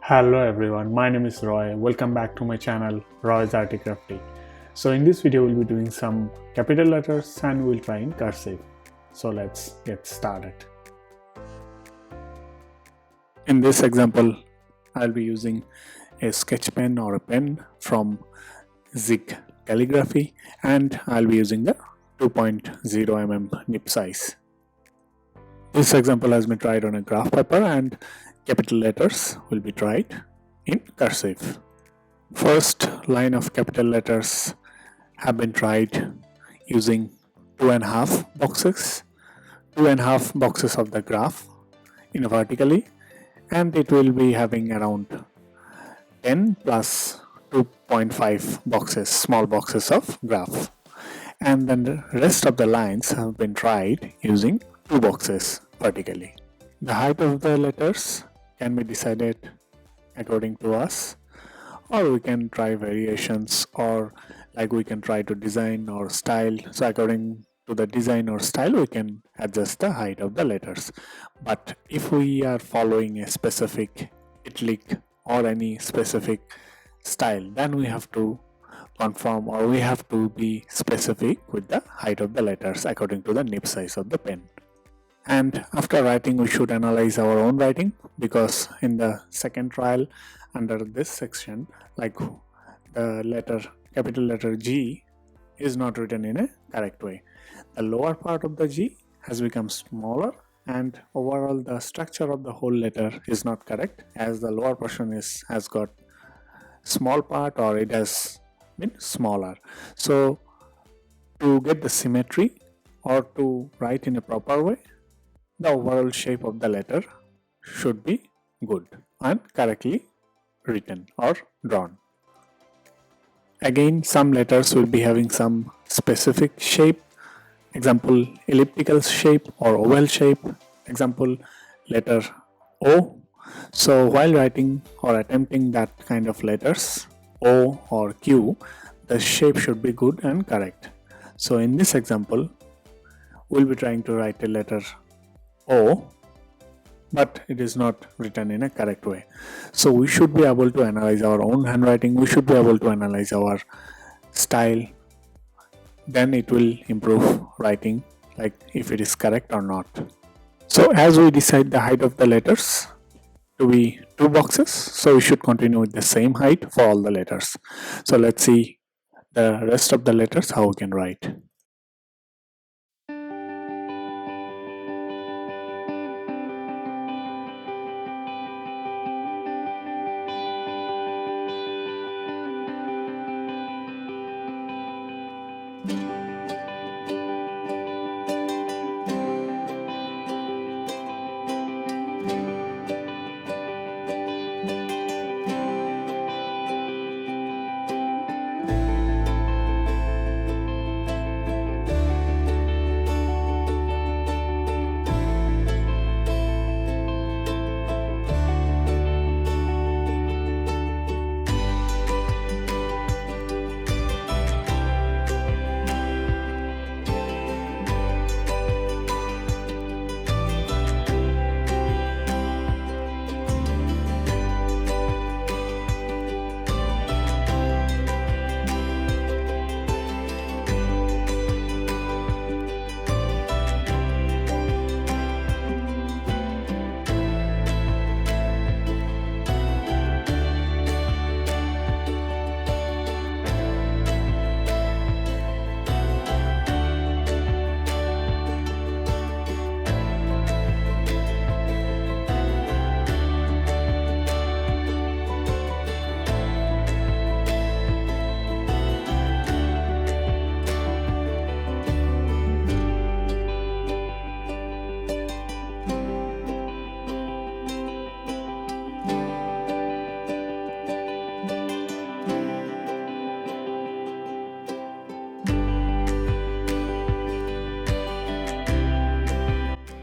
Hello everyone, my name is Roy. Welcome back to my channel RoysArtyCrafty. So in this video we'll be doing some capital letters and we'll try in cursive. So let's get started. In this example I'll be using a sketch pen or a pen from Zig Calligraphy, and I'll be using the 2.0 mm nib size. This example has been tried on a graph paper and capital letters will be tried in cursive. First line of capital letters have been tried using 2.5 boxes. 2.5 boxes of the graph in vertically, and it will be having around 10 plus 2.5 boxes, small boxes of graph. And then the rest of the lines have been tried using 2 boxes vertically. The height of the letters can be decided according to us, or we can try variations, or like we can try to design or style. So according to the design or style we can adjust the height of the letters. But if we are following a specific italic or any specific style, then we have to conform, or we have to be specific with the height of the letters according to the nib size of the pen. And after writing we should analyze our own writing, because in the second trial under this section, like the capital letter G is not written in a correct way. The lower part of the G has become smaller, and overall the structure of the whole letter is not correct, as the lower portion has got small part, or it has been smaller. So to get the symmetry or to write in a proper way, the overall shape of the letter should be good and correctly written or drawn. Again, some letters will be having some specific shape, example elliptical shape or oval shape, example letter O. So while writing or attempting that kind of letters, O or Q, the shape should be good and correct. So in this example we'll be trying to write a letter O, but it is not written in a correct way. So we should be able to analyze our own handwriting, we should be able to analyze our style, then it will improve writing, like if it is correct or not. So as we decide the height of the letters to be 2 boxes, so we should continue with the same height for all the letters. So let's see the rest of the letters how we can write.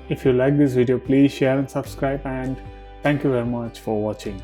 If you like this video, please share and subscribe, and thank you very much for watching.